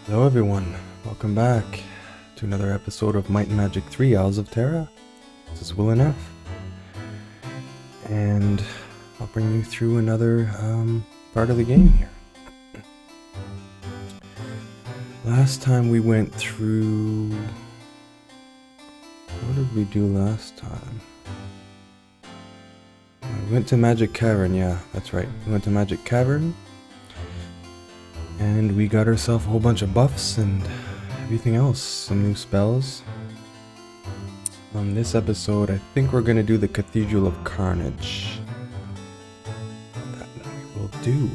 Hello everyone, welcome back to another episode of Might and Magic 3 Isles of Terra. This is WilNF, and I'll bring you through another part of the game here. Last time we went through... What did we do last time? We went to Magic Cavern, yeah, that's right. We went to Magic Cavern. And we got ourselves a whole bunch of buffs and everything else, some new spells. On this episode, I think we're going to do the Cathedral of Carnage. That we will do.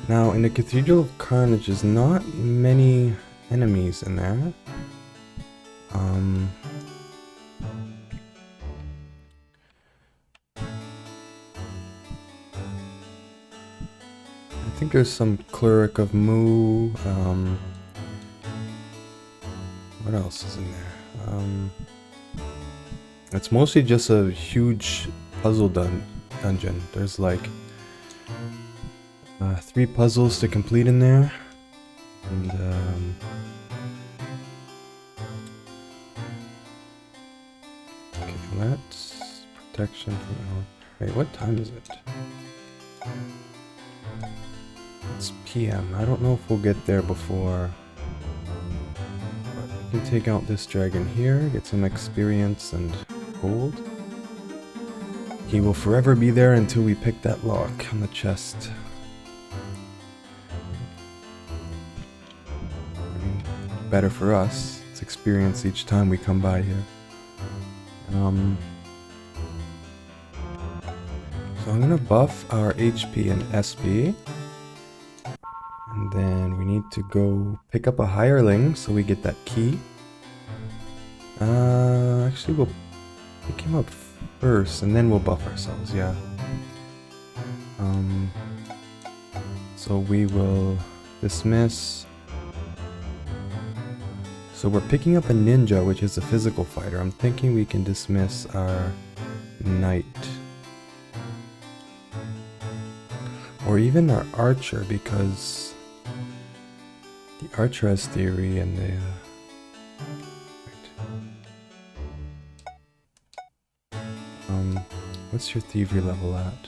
Now, in the Cathedral of Carnage, there's not many enemies in there. I think there's some Cleric of Mu. What else is in there? It's mostly just a huge puzzle dungeon. There's like 3 puzzles to complete in there, and okay, let's protection from. Wait, what time is it? It's PM. I don't know if we'll get there before. But we can take out this dragon here, get some experience and gold. He will forever be there until we pick that lock on the chest. I mean, better for us. It's experience each time we come by here. So I'm gonna buff our HP and SP. And then we need to go pick up a hireling so we get that key. Actually we'll pick him up first and then we'll buff ourselves, yeah. So we will dismiss. So we're picking up a ninja, which is a physical fighter. I'm thinking we can dismiss our knight. Or even our archer, because the archer has theory and the... what's your thievery level at?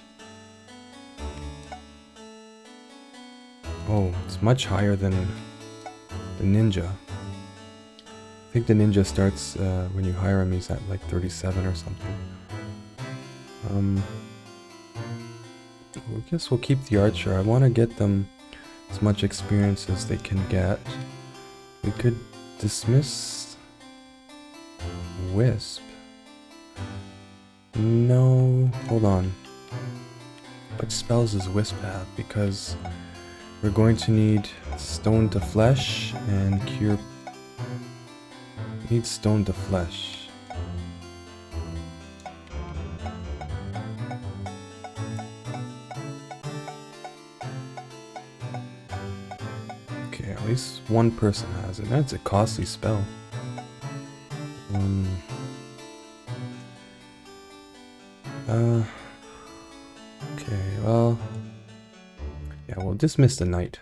Oh, it's much higher than the ninja. I think the ninja starts when you hire him, he's at like 37 or something. I guess we'll keep the archer. I want to get them as much experience as they can get. We could dismiss Wisp. No, hold on. What spells does Wisp have? Because we're going to need Stone to Flesh and Cure. We need Stone to Flesh. Okay, at least one person has it. That's a costly spell. Okay, well... yeah, we'll dismiss the knight.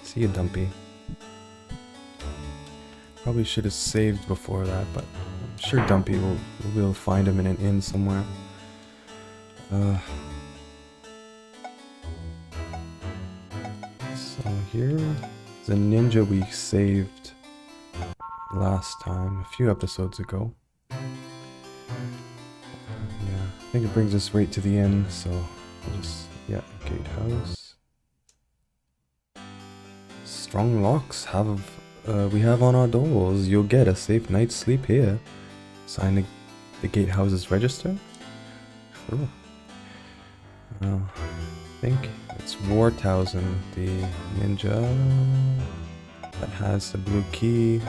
See you, Dumpy. Probably should have saved before that, but I'm sure Dumpy will be able to find him in an inn somewhere. So here's a ninja we saved last time, a few episodes ago. Yeah, I think it brings us right to the inn, so we'll just, yeah, gatehouse. Strong locks we have on our doors. You'll get a safe night's sleep here. Sign the gatehouse's register? Sure. I think it's Wartowsan, the ninja that has the blue key.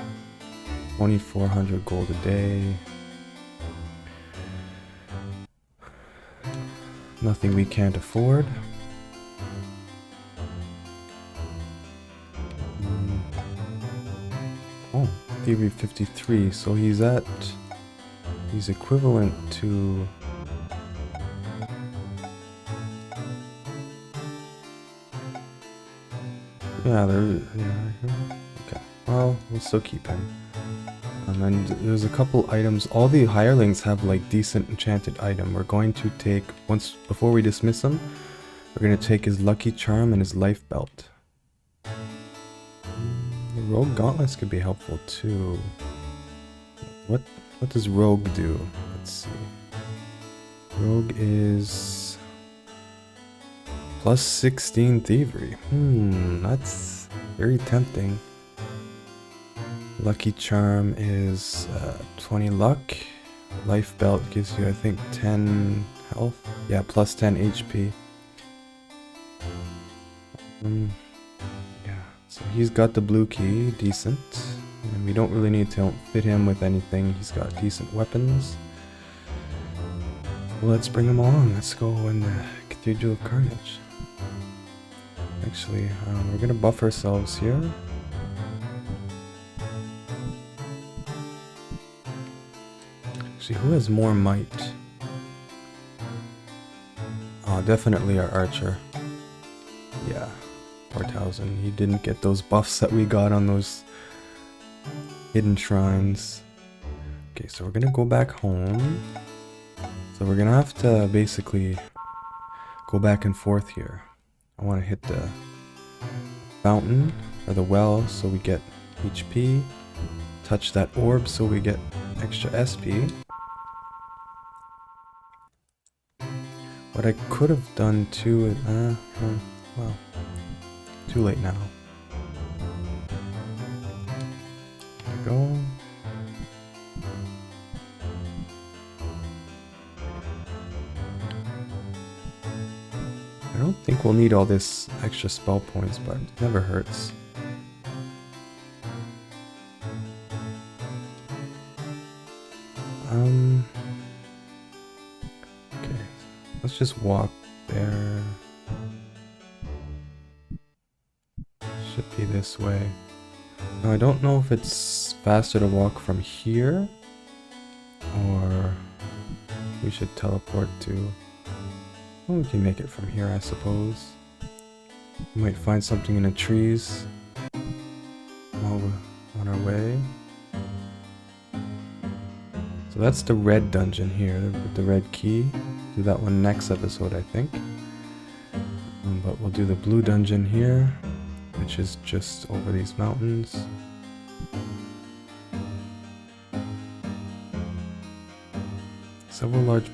2,400 gold a day. Nothing we can't afford. Oh, Theory 53, so he's equivalent to Yeah, okay. Well, we'll still keep him. And there's a couple items. All the hirelings have like decent enchanted item. We're going to take, before we dismiss him, we're going to take his lucky charm and his life belt. The rogue gauntlets could be helpful too. What does rogue do? Let's see. Rogue is plus 16 thievery. That's very tempting. Lucky charm is 20 luck. Life belt gives you, I think, 10 health. Yeah, plus 10 HP. Yeah, so he's got the blue key, decent. And we don't really need to fit him with anything. He's got decent weapons. Well, let's bring him along. Let's go in the Cathedral of Carnage. Actually, we're gonna buff ourselves here. Actually, who has more might? Oh, definitely our archer. Yeah, Wartowsan. He didn't get those buffs that we got on those hidden shrines. Okay, so we're gonna go back home. So we're gonna have to basically go back and forth here. I want to hit the fountain or the well so we get HP. Touch that orb so we get extra SP. What I could have done too is, well, too late now. There we go. I don't think we'll need all this extra spell points, but it never hurts. Okay, let's just walk there. Should be this way. Now I don't know if it's faster to walk from here, or we should teleport to... Well, we can make it from here, I suppose. We might find something in the trees while we're on our way. So that's the red dungeon here with the red key. Do that one next episode, I think. But we'll do the blue dungeon here, which is just over these mountains. Several large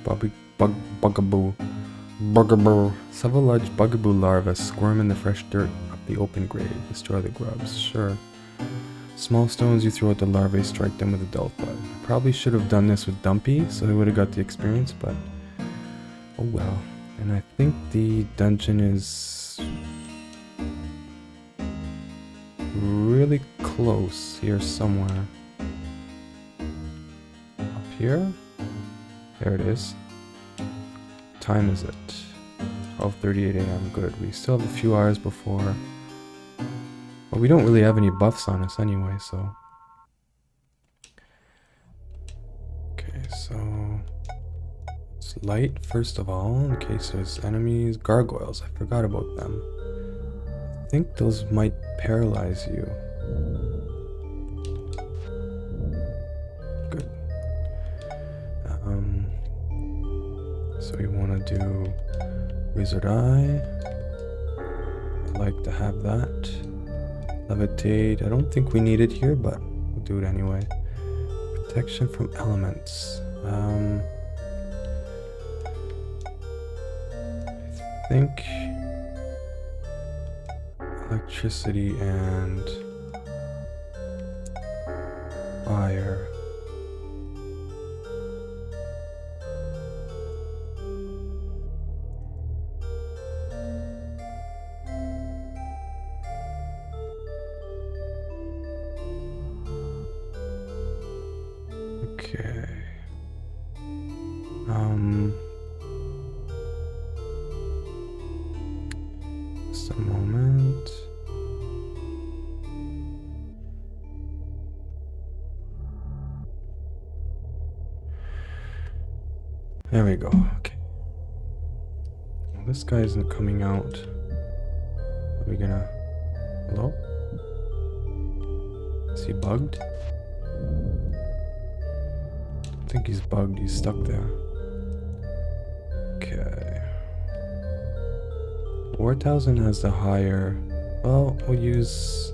Several large bugaboo larvae squirm in the fresh dirt of the open grave. Destroy the grubs. Sure. Small stones you throw at the larvae, strike them with a dull thud. I probably should have done this with Dumpy, so I would have got the experience, but oh well. And I think the dungeon is really close here somewhere. Up here? There it is. What time is it? 12:38 AM. Good. We still have a few hours before. But we don't really have any buffs on us anyway, so. Okay, so it's light first of all, in case there's enemies. Gargoyles, I forgot about them. I think those might paralyze you. Good. So we want to do Wizard Eye. I'd like to have that. Levitate, I don't think we need it here, but we'll do it anyway. Protection from elements. I think electricity and fire. Okay. Just a moment. There we go. Okay. Well, this guy isn't coming out. Are we gonna Hello? Is he bugged? I think he's bugged. He's stuck there. Okay. Wartowsan has the higher... Well, we'll use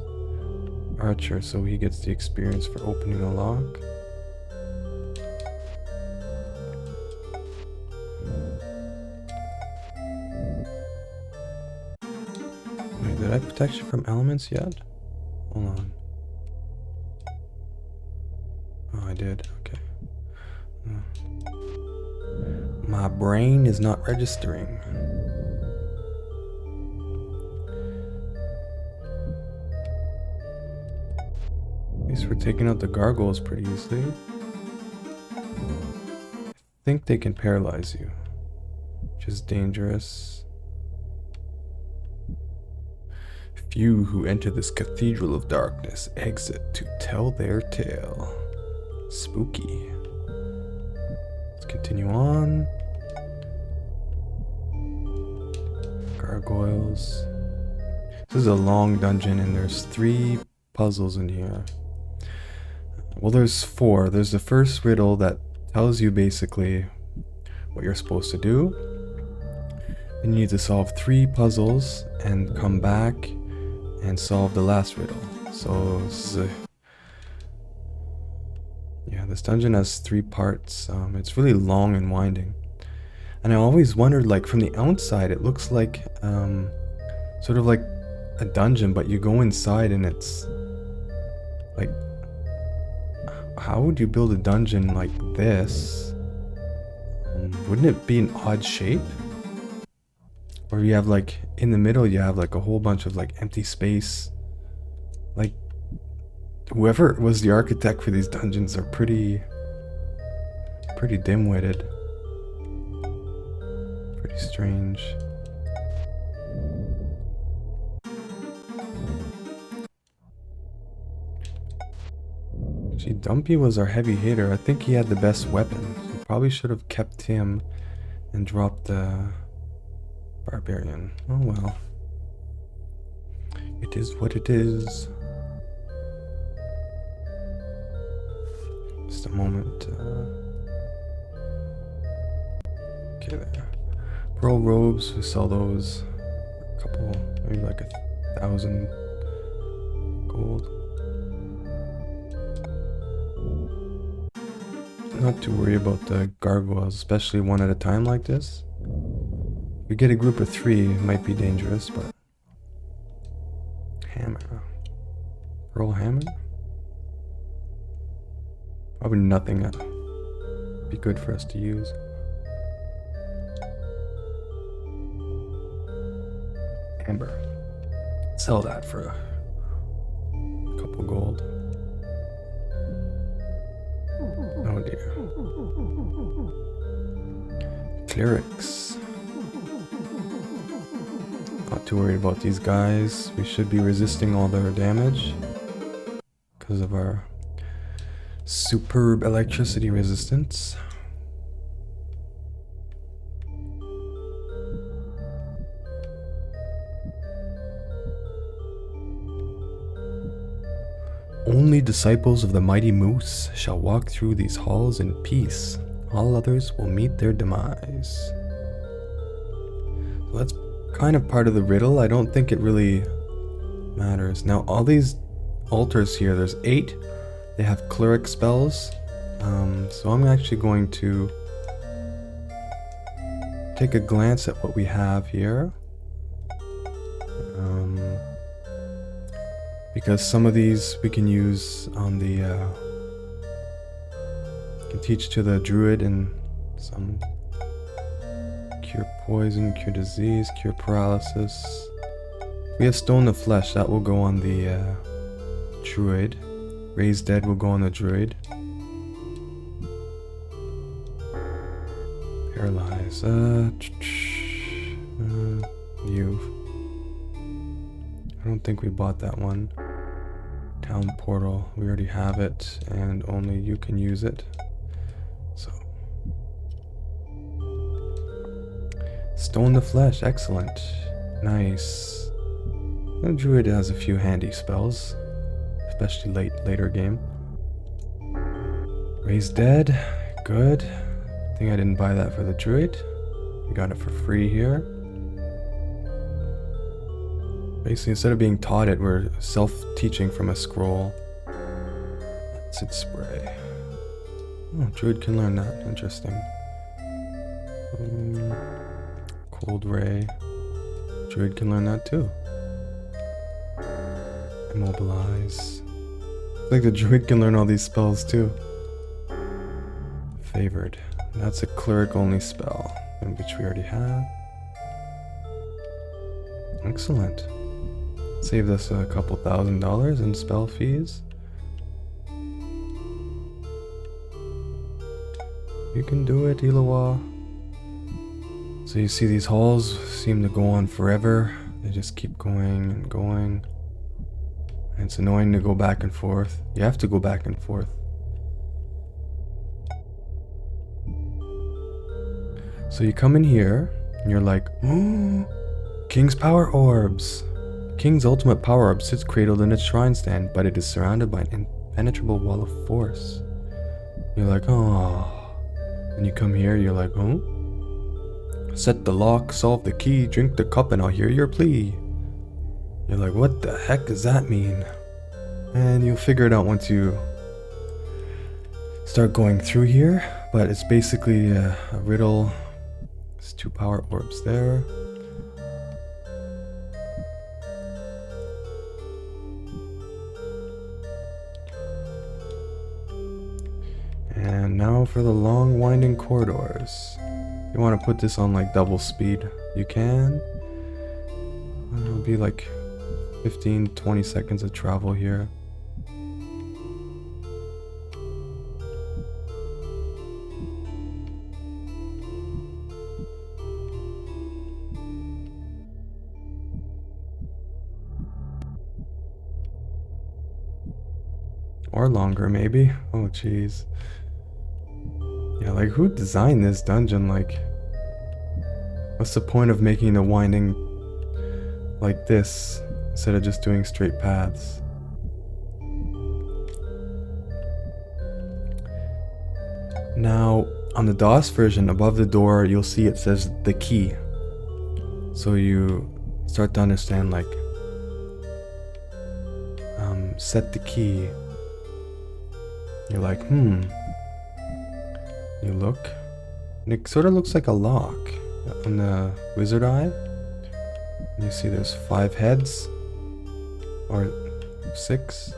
Archer so he gets the experience for opening a lock. Wait, did I protect you from elements yet? Hold on. Oh, I did. Okay. My brain is not registering. At least we're taking out the gargoyles pretty easily. I think they can paralyze you, which is dangerous. Few who enter this Cathedral of Darkness exit to tell their tale. Spooky. Let's continue on. Gargoyles. This is a long dungeon and there's 3 puzzles in here. Well, there's 4. There's the first riddle that tells you basically what you're supposed to do. Then you need to solve 3 puzzles and come back and solve the last riddle. So yeah, this dungeon has 3 parts. It's really long and winding. And I always wondered, like, from the outside, it looks like sort of like a dungeon, but you go inside and it's like, how would you build a dungeon like this? Wouldn't it be an odd shape? Or you have like, in the middle you have like a whole bunch of like empty space. Like, whoever was the architect for these dungeons are pretty dim-witted. Pretty strange. Gee, Dumpy was our heavy hitter. I think he had the best weapon. We probably should have kept him and dropped the Barbarian. Oh well. It is what it is. Just a moment. Okay, there. Pearl robes, we sell those. A couple, maybe like 1,000 gold. Not too worried about the gargoyles, especially one at a time like this. If we get a group of 3, it might be dangerous, but... Hammer. Pearl hammer? Probably nothing that'd be good for us to use. Amber. Sell that for a couple gold. Oh dear. Clerics. Not too worried about these guys. We should be resisting all their damage because of our superb electricity resistance. Only disciples of the mighty moose shall walk through these halls in peace. All others will meet their demise. So that's kind of part of the riddle. I don't think it really matters. Now, all these altars here, there's 8. They have cleric spells. So I'm actually going to take a glance at what we have here. Because some of these we can use on the can teach to the druid, and some cure poison, cure disease, cure paralysis. We have stone the flesh, that will go on the druid. Raise dead will go on the druid. Paralyze. You. I don't think we bought that one. Town portal, we already have it, and only you can use it. So, stone the flesh, excellent, nice. The druid has a few handy spells, especially later game. Raise dead, good. I think I didn't buy that for the druid. We got it for free here. Basically, instead of being taught it, we're self-teaching from a scroll. Acid spray. Oh, druid can learn that. Interesting. Cold ray. Druid can learn that too. Immobilize. It's like the druid can learn all these spells too. Favored. That's a cleric only spell, which we already have. Excellent. Saved us a couple $1,000 in spell fees. You can do it, Illawa. So you see these halls seem to go on forever. They just keep going and going. And it's annoying to go back and forth. You have to go back and forth. So you come in here, and you're like, oh, King's Power Orbs. King's ultimate power orb sits cradled in its shrine stand, but it is surrounded by an impenetrable wall of force. You're like, oh. And you come here, you're like, oh. Set the lock, solve the key, drink the cup, and I'll hear your plea. You're like, what the heck does that mean? And you'll figure it out once you start going through here, but it's basically a riddle. There's 2 power orbs there. And now for the long winding corridors. You want to put this on like double speed, you can. It'll be like 15-20 seconds of travel here. Or longer maybe. Oh jeez. Yeah, like who designed this dungeon? Like, what's the point of making the winding like this instead of just doing straight paths? Now, on the DOS version, above the door, you'll see it says the key. So you start to understand, like, set the key. You're like, You look, and it sort of looks like a lock on the wizard eye. You see there's 5 heads, or 6.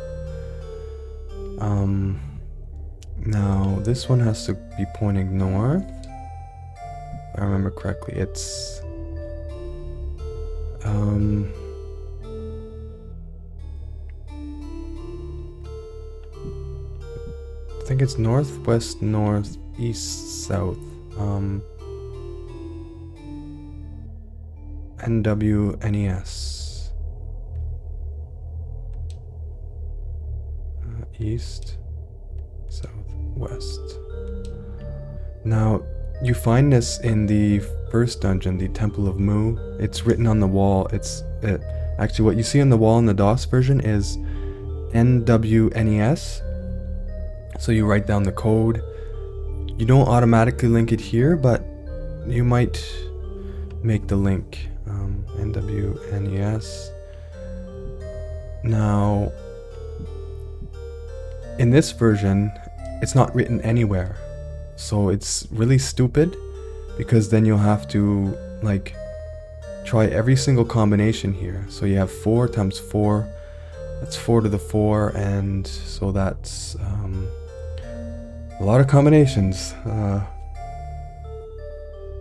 Now this one has to be pointing north. If I remember correctly, it's I think it's northwest, north, east, south. NWNES. East, south, west. Now, you find this in the first dungeon, the Temple of Mu. It's written on the wall. Actually, what you see on the wall in the DOS version is NWNES. So you write down the code. You don't automatically link it here, but you might make the link. NWNES. Now, in this version, it's not written anywhere. So it's really stupid, because then you'll have to, like, try every single combination here. So you have 4 times 4. That's 4 to the 4, and so that's a lot of combinations.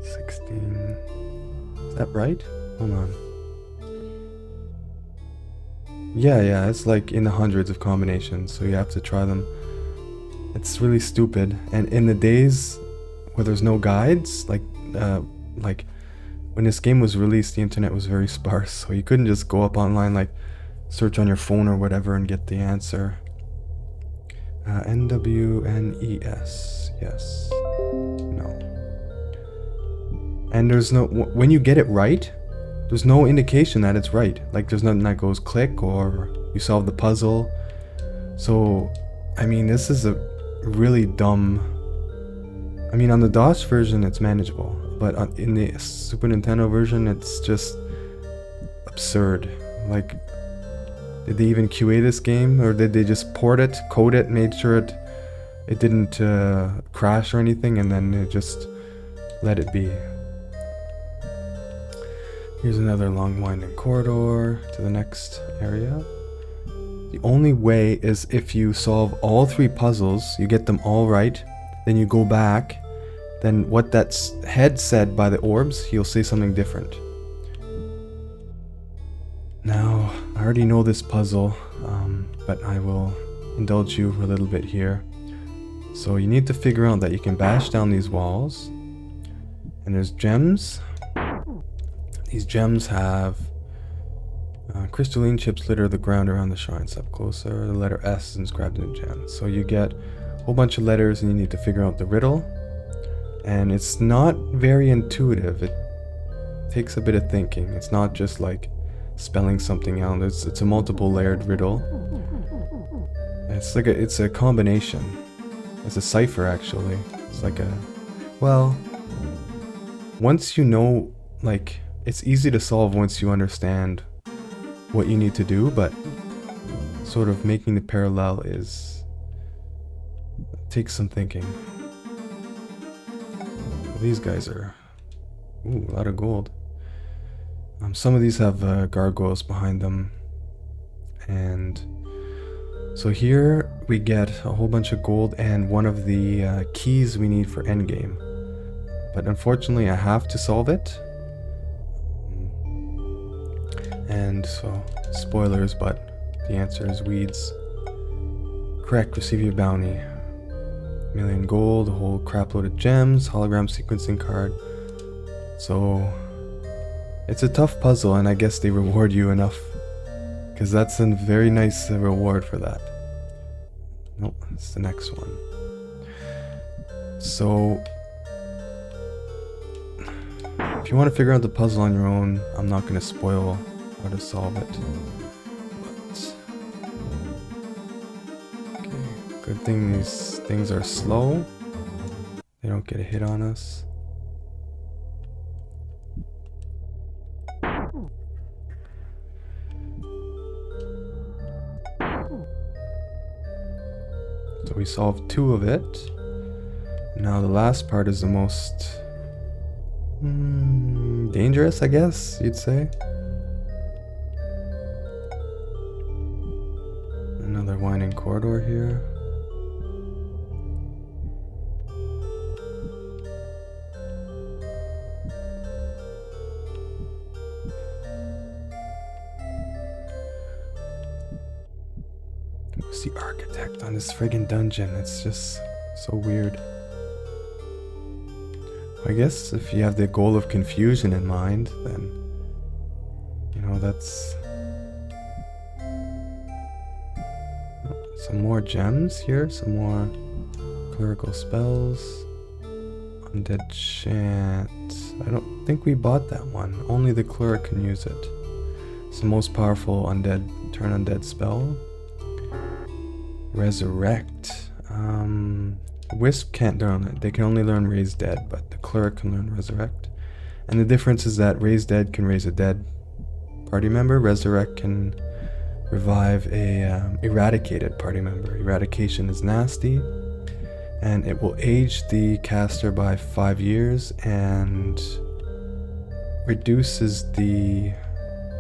16. Is that right? Hold on. Yeah, it's like in the hundreds of combinations, so you have to try them. It's really stupid. And in the days where there's no guides, like when this game was released, the internet was very sparse, so you couldn't just go up online, like search on your phone or whatever and get the answer. NWNES, yes, no. And there's no, when you get it right, there's no indication that it's right. Like, there's nothing that goes click or you solve the puzzle. So, I mean, this is a really dumb... I mean, on the DOS version, it's manageable. But in the Super Nintendo version, it's just absurd. Like, did they even QA this game? Or did they just port it, code it, made sure it didn't crash or anything, and then it just let it be? Here's another long winding corridor to the next area. The only way is if you solve all 3 puzzles, you get them all right, then you go back, then what that head said by the orbs, he'll say something different. Now, I already know this puzzle, but I will indulge you for a little bit here. So you need to figure out that you can bash down these walls, and there's gems. These gems have crystalline chips litter the ground around the shrine. Step closer, the letter S is inscribed in the gem. So you get a whole bunch of letters and you need to figure out the riddle. And it's not very intuitive. It takes a bit of thinking. It's not just like spelling something out. It's a multiple layered riddle. It's a combination. It's a cipher actually. It's like a, well, once you know, like, it's easy to solve once you understand what you need to do, but sort of making the parallel takes some thinking. These guys are, ooh, a lot of gold. Some of these have gargoyles behind them, and so here we get a whole bunch of gold and one of the keys we need for endgame. But unfortunately, I have to solve it. And so, spoilers, but the answer is weeds. Correct, receive your bounty. 1,000,000 gold, a whole crapload of gems, hologram sequencing card. So, it's a tough puzzle, and I guess they reward you enough. Because that's a very nice reward for that. Nope, it's the next one. So, if you want to figure out the puzzle on your own, I'm not going to spoil how to solve it. But, okay, good thing these things are slow. They don't get a hit on us. So we solved 2 of it. Now the last part is the most dangerous, I guess you'd say. Another winding corridor here. Who's the architect on this friggin' dungeon? It's just so weird. I guess if you have the goal of confusion in mind, then, you know, that's... Some more gems here, some more clerical spells. Undead chant. I don't think we bought that one. Only the cleric can use it. It's the most powerful turn undead spell. Resurrect. Wisp can't learn it. They can only learn Raise Dead, but the cleric can learn Resurrect. And the difference is that Raise Dead can raise a dead party member. Resurrect can revive a eradicated party member. Eradication is nasty, and it will age the caster by 5 years and reduces the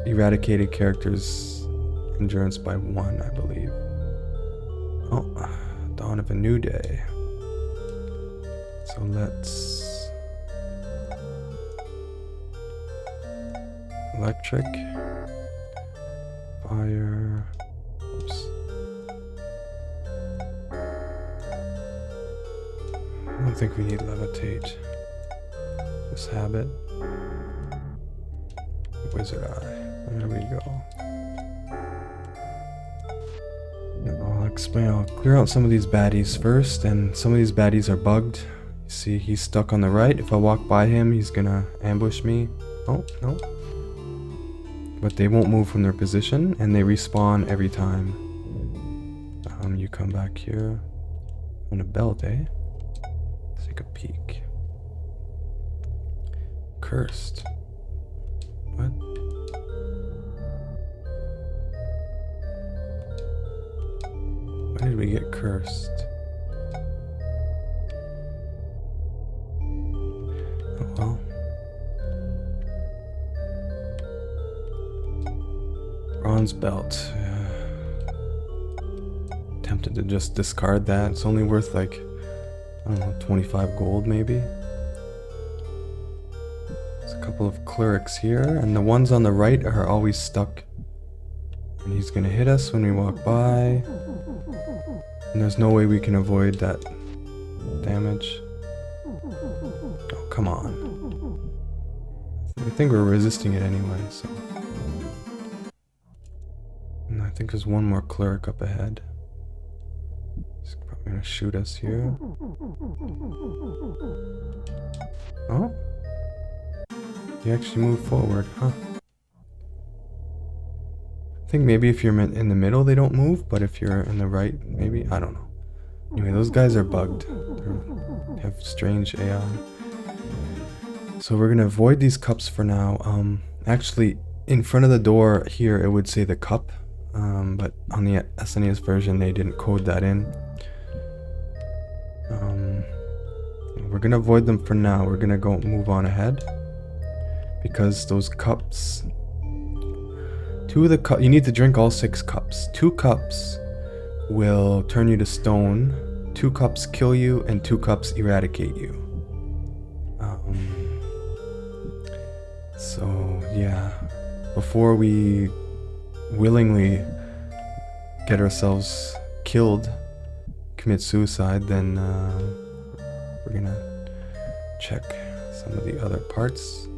eradicated character's endurance by 1, I believe. Oh, dawn of a new day. So let's... Electric. Fire. Oops. I don't think we need levitate. Just habit. Wizard eye. There we go. I'll clear out some of these baddies first, and some of these baddies are bugged. You see, he's stuck on the right. If I walk by him, he's gonna ambush me. Oh, no. but they won't move from their position, and they respawn every time. You come back here on a belt, eh? Let's take a peek. Cursed. What? Why did we get cursed? Oh well. Bronze belt. Tempted to just discard that. It's only worth like, I don't know, 25 gold maybe. There's a couple of clerics here, and the ones on the right are always stuck. And he's gonna hit us when we walk by. And there's no way we can avoid that damage. Oh, come on. I think we're resisting it anyway, so. And I think there's one more cleric up ahead. He's probably gonna shoot us here. Oh? He actually moved forward, huh? I think maybe if you're in the middle they don't move, but if you're in the right, maybe? I don't know. Anyway, those guys are bugged. They have strange AI. So we're gonna avoid these cups for now. Actually, in front of the door here it would say the cup, but on the SNES version they didn't code that in. We're gonna avoid them for now. We're gonna go move on ahead because those cups. You need to drink all 6 cups. 2 cups will turn you to stone. 2 cups kill you, and 2 cups eradicate you. So yeah, before we willingly get ourselves killed, commit suicide, then we're gonna check some of the other parts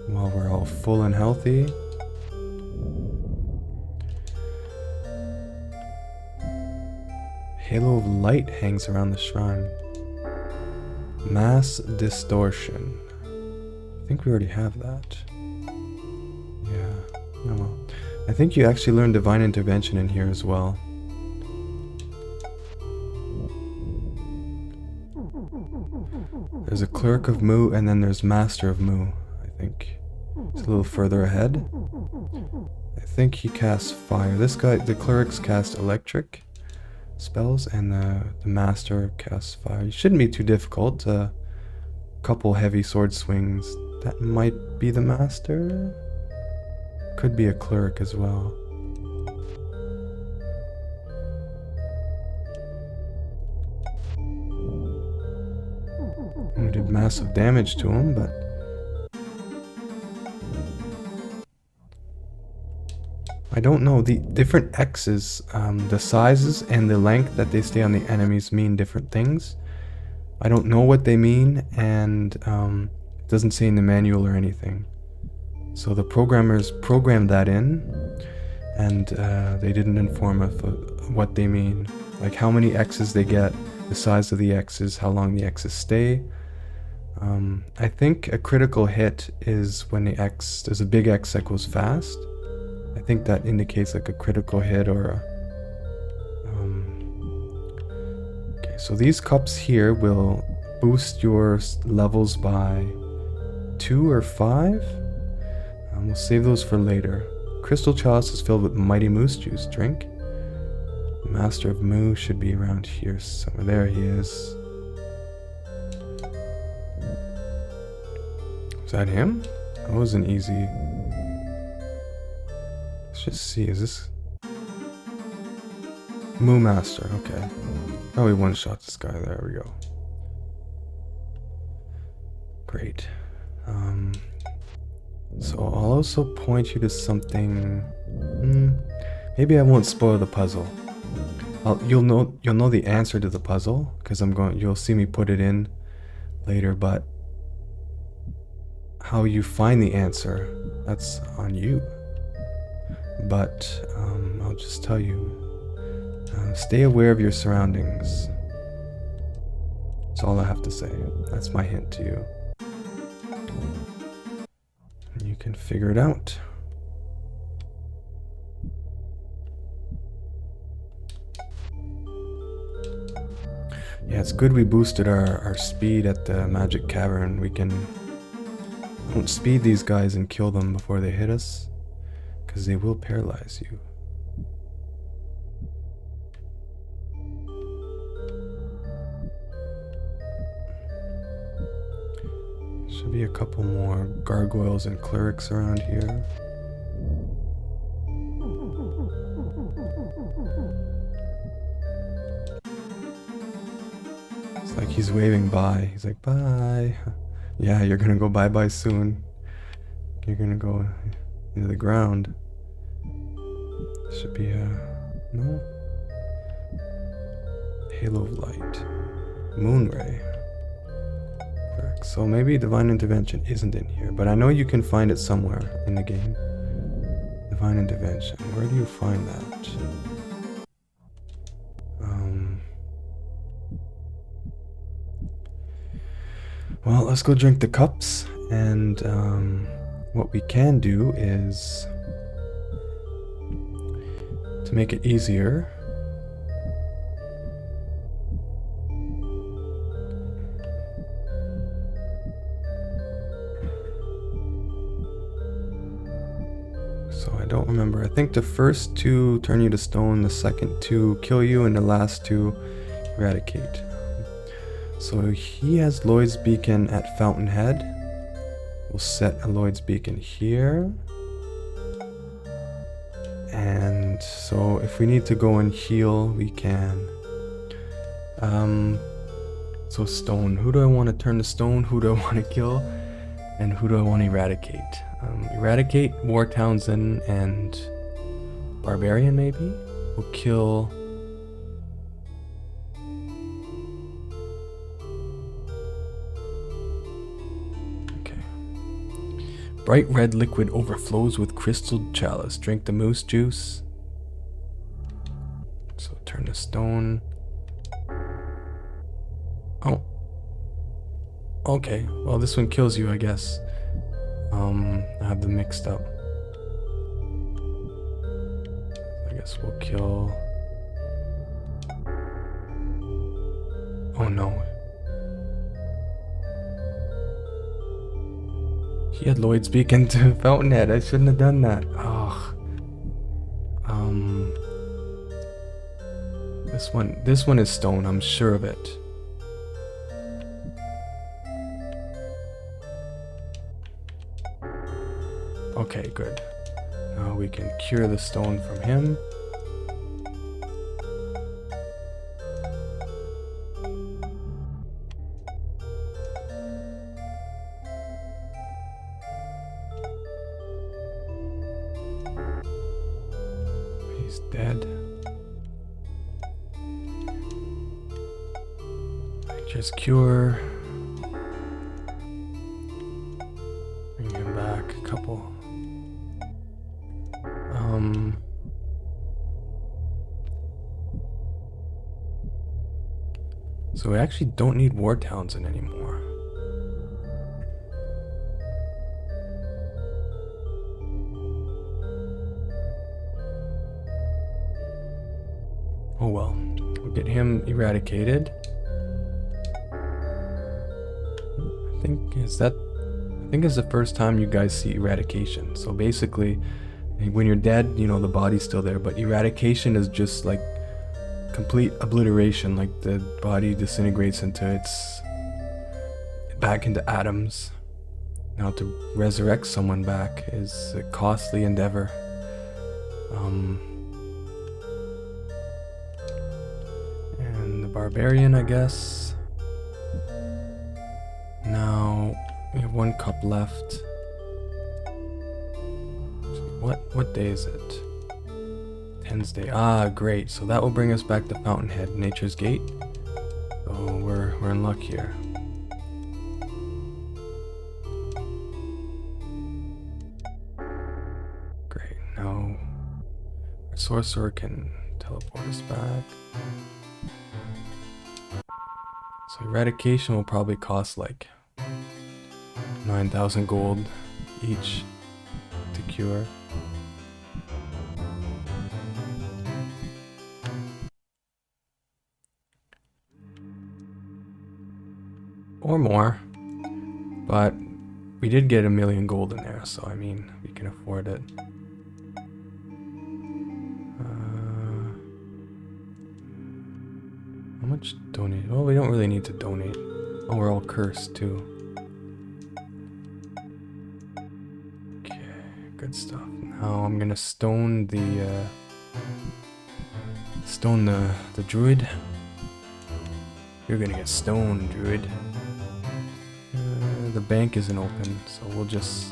while we're all full and healthy. Halo of light hangs around the shrine. Mass distortion. I think we already have that. Yeah. Oh well. I think you actually learned divine intervention in here as well. There's a cleric of Mu, and then there's master of Mu, I think. It's a little further ahead. I think he casts fire. This guy, the clerics cast electric spells, and the master casts fire. It shouldn't be too difficult. A couple heavy sword swings. That might be the master. Could be a cleric as well. We did massive damage to him, but I don't know. The different X's, the sizes and the length that they stay on the enemies mean different things. I don't know what they mean, and it doesn't say in the manual or anything. So the programmers programmed that in, and they didn't inform us of what they mean. Like how many X's they get, the size of the X's, how long the X's stay. I think a critical hit is when the X, there's a big X that goes fast. I think that indicates like a critical hit or a... Okay, so these cups here will boost your levels by 2 or 5. We'll save those for later. Crystal chalice is filled with mighty moose juice. Drink. The master of Mu should be around here somewhere. There he is. Was that him? That wasn't easy. Let's just see. Is this Mu Master? Okay. Oh, we one-shot this guy. There we go. Great. So I'll also point you to something. Maybe I won't spoil the puzzle. You'll know the answer to the puzzle because you'll see me put it in later, but how you find the answer, that's on you. But I'll just tell you, stay aware of your surroundings. That's all I have to say. That's my hint to you. You can figure it out. Yeah, it's good we boosted our speed at the Magic Cavern. We can speed these guys and kill them before they hit us, because they will paralyze you. Should be a couple more gargoyles and clerics around here. It's like he's waving bye. He's like, bye. Yeah, you're gonna go bye-bye soon. You're gonna go into the ground. Should be a... no? Halo of Light. Moonray. So maybe Divine Intervention isn't in here, but I know you can find it somewhere in the game. Divine Intervention. Where do you find that? Well, let's go drink the cups, and what we can do is, to make it easier, so I don't remember. I think the first two turn you to stone, the second two kill you, and the last two eradicate. So he has Lloyd's Beacon at Fountainhead. We'll set a Lloyd's Beacon here. And so if we need to go and heal, we can. So stone. Who do I want to turn to stone? Who do I want to kill? And who do I want to eradicate? Eradicate Wartowsan and Barbarian maybe? We'll kill... Bright red liquid overflows with crystal chalice. Drink the moose juice. So turn to stone. Oh. Okay. Well, this one kills you, I guess. I have them mixed up. I guess we'll kill... oh no. He had Lloyd's Beacon to Fountainhead. I shouldn't have done that. Oh. This one is stone. I'm sure of it. Okay, good. Now we can cure the stone from him. Dead. Just cure. Bring him back a couple. So we actually don't need Wartowsan anymore. Oh well, we'll get him eradicated. I think it's the first time you guys see eradication. So basically, when you're dead, you know, the body's still there, but eradication is just like complete obliteration, like the body disintegrates back into atoms. Now to resurrect someone back is a costly endeavor. Barbarian, I guess. Now we have one cup left. What day is it? Wednesday. Ah, great. So that will bring us back to Fountainhead, Nature's Gate. So we're in luck here. Great. Now our sorcerer can teleport us back. So eradication will probably cost like 9,000 gold each to cure. or more. But we did get 1,000,000 gold in there, so I mean, we can afford it. How much donate? Well, we don't really need to donate. Oh, we're all cursed too. Okay, good stuff. Now I'm gonna stone the druid. You're gonna get stoned, druid. The bank isn't open, so we'll just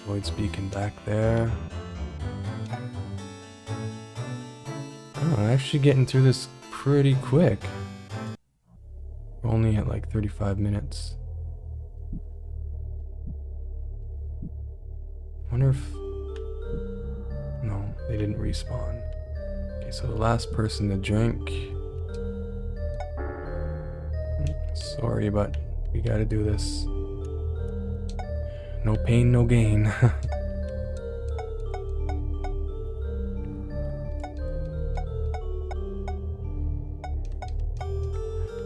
avoid speaking back there. Oh, I'm actually getting through this pretty quick. We're only at like 35 minutes. Wonder if... No, they didn't respawn. Okay, so the last person to drink. Sorry, but we gotta do this. No pain, no gain. I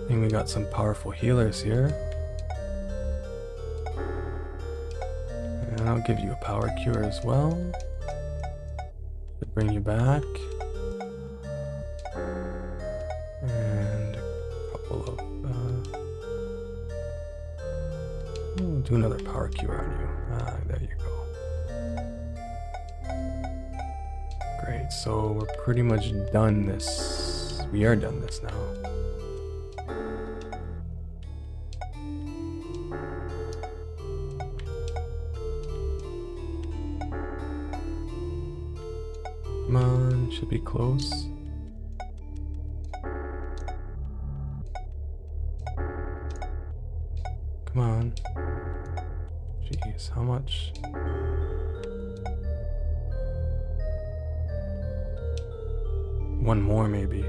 think we got some powerful healers here. And I'll give you a power cure as well to bring you back. And a couple of... we'll do another power cure on you. There you go. Great, so we're pretty much done this. We are done this now. Come on, should be close. Come on. Jeez, how much? One more, maybe.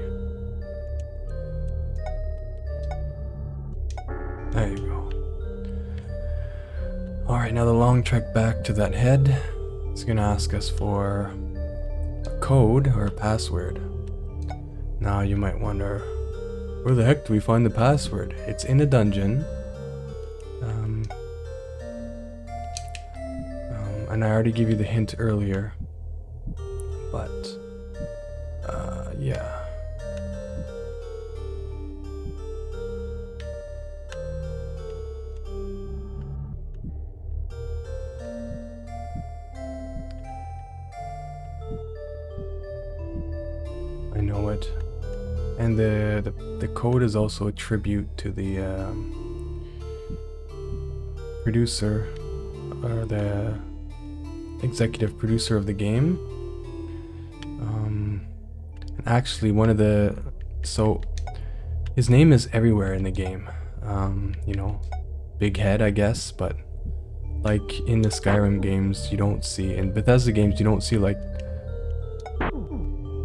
There you go. Alright, now the long trek back to that head. It's gonna ask us for a code or a password. Now you might wonder, where the heck do we find the password? It's in a dungeon. And I already gave you the hint earlier. But, yeah. I know it. And the code is also a tribute to the producer, or the executive producer of the game. And actually one of the... So, his name is everywhere in the game. You know, Big Head, I guess, but like in the Skyrim games, you don't see, in Bethesda games, you don't see like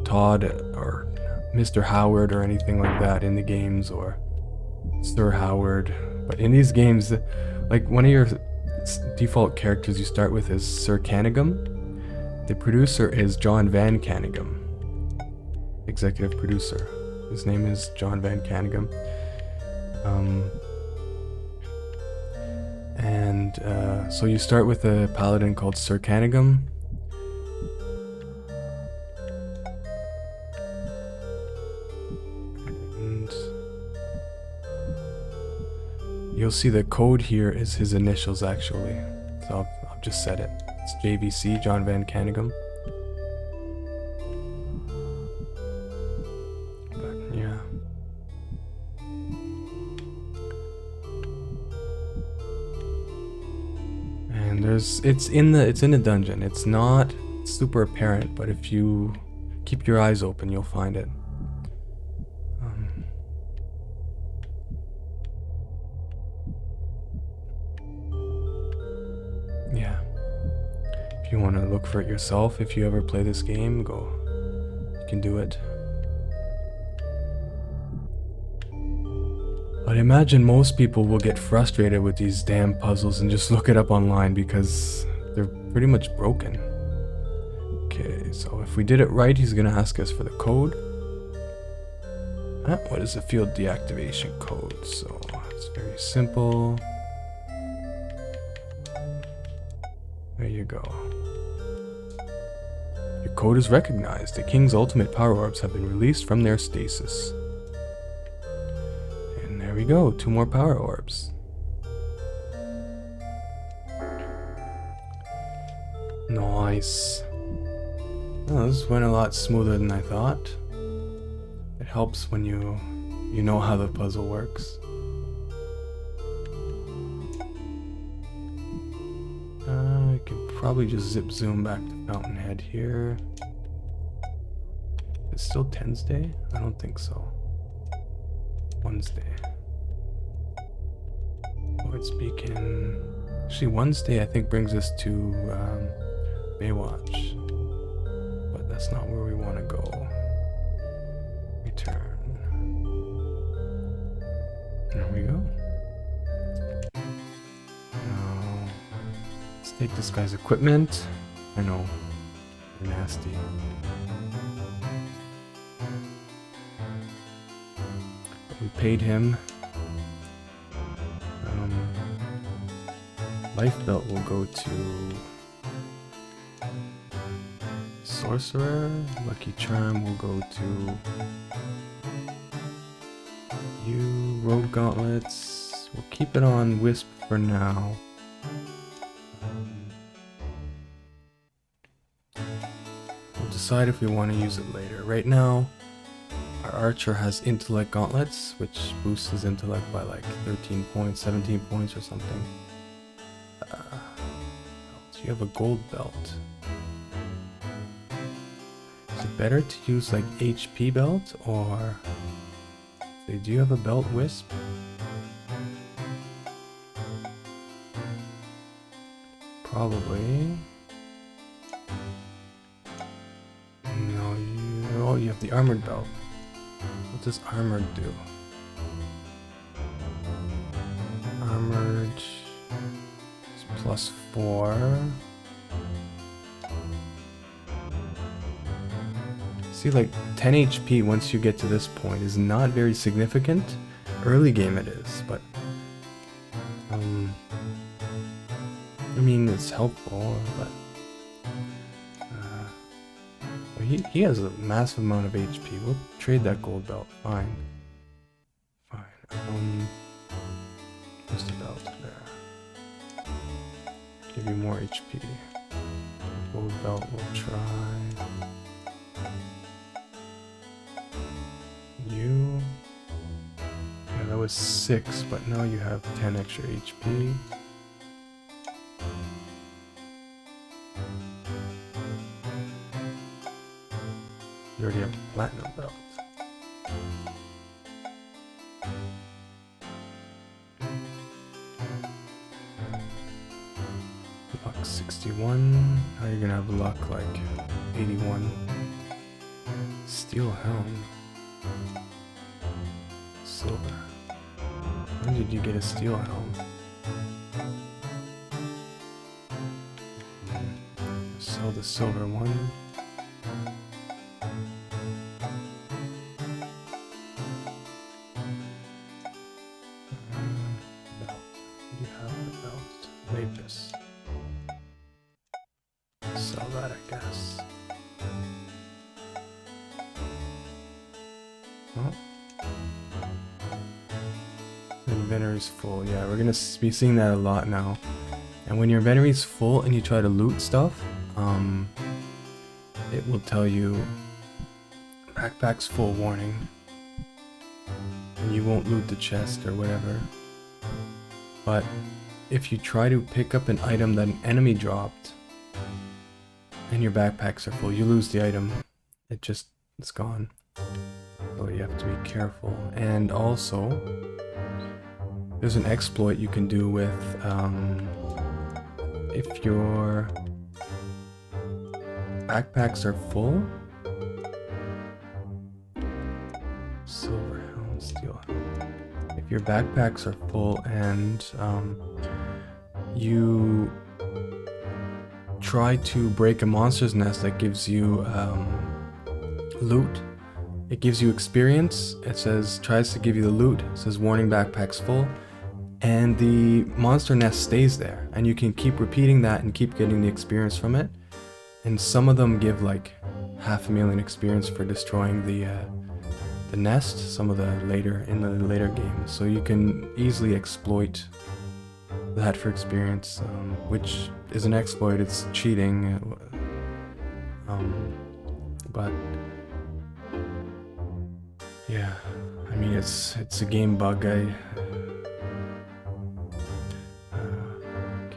Todd or Mr. Howard or anything like that in the games, or Sir Howard. But in these games, like one of your default characters you start with is Sir Canigum. The producer is John Van Canigum. Executive producer. His name is John Van Canigum. So you start with a paladin called Sir Canigum. And you'll see the code here is his initials actually. So I've just said it. It's JVC, John Van Canigum. But yeah. And it's in a dungeon. It's not super apparent, but if you keep your eyes open, you'll find it. Yeah. If you want to look for it yourself, if you ever play this game, you can do it. But I imagine most people will get frustrated with these damn puzzles and just look it up online because they're pretty much broken. Okay, so if we did it right, he's gonna ask us for the code. What is the field deactivation code? So it's very simple. There you go. Your code is recognized. The King's ultimate power orbs have been released from their stasis. And there we go, 2 more power orbs. Nice. Oh, this went a lot smoother than I thought. It helps when you know how the puzzle works. I can probably just zip zoom back to Fountainhead here. It's still Wednesday? I don't think so. Wednesday. Lord's Beacon. Actually, Wednesday I think brings us to Baywatch. But that's not where we want to go. Return. There we go. Now, let's take this guy's equipment. I know, they're nasty. We paid him. Life belt will go to Sorcerer. Lucky charm will go to you. Rogue gauntlets. We'll keep it on Wisp for now. We'll decide if we want to use it later. Right now, our archer has intellect gauntlets, which boosts his intellect by like 13 points, 17 points or something. So you have a gold belt. Is it better to use like HP belt or do you have a belt wisp? Probably. No, you have the armored belt. What does armored do? Armored is +4. See, like 10 HP once you get to this point is not very significant. Early game it is, but I mean it's helpful, but he has a massive amount of HP. We'll trade that gold belt. Fine. Just a belt there. Give you more HP. Gold belt we'll try. You. Yeah, that was 6, but now you have 10 extra HP. You already have a platinum belt. Luck 61. Now you're gonna have luck like 81. Steel helm. Silver. When did you get a steel helm? Sell the silver one. Belt. You have the belt. Lapis. Sell that, I guess. Oh. Inventory's full. Yeah, we're gonna be seeing that a lot now. And when your inventory's full and you try to loot stuff, it will tell you backpack's full warning. And you won't loot the chest or whatever. But if you try to pick up an item that an enemy dropped and your backpacks are full, you lose the item. It's gone. So you have to be careful. And also, there's an exploit you can do with if your backpacks are full. Silver helm, steel helm. If your backpacks are full and you try to break a monster's nest that gives you loot, It gives you experience. It says, tries to give you the loot. It says, warning, backpack's full. And the monster nest stays there. And you can keep repeating that and keep getting the experience from it. And some of them give like 500,000 experience for destroying the nest. Some of the later games. So you can easily exploit that for experience, which is an exploit. It's cheating. But yeah, I mean it's a game bug. Okay,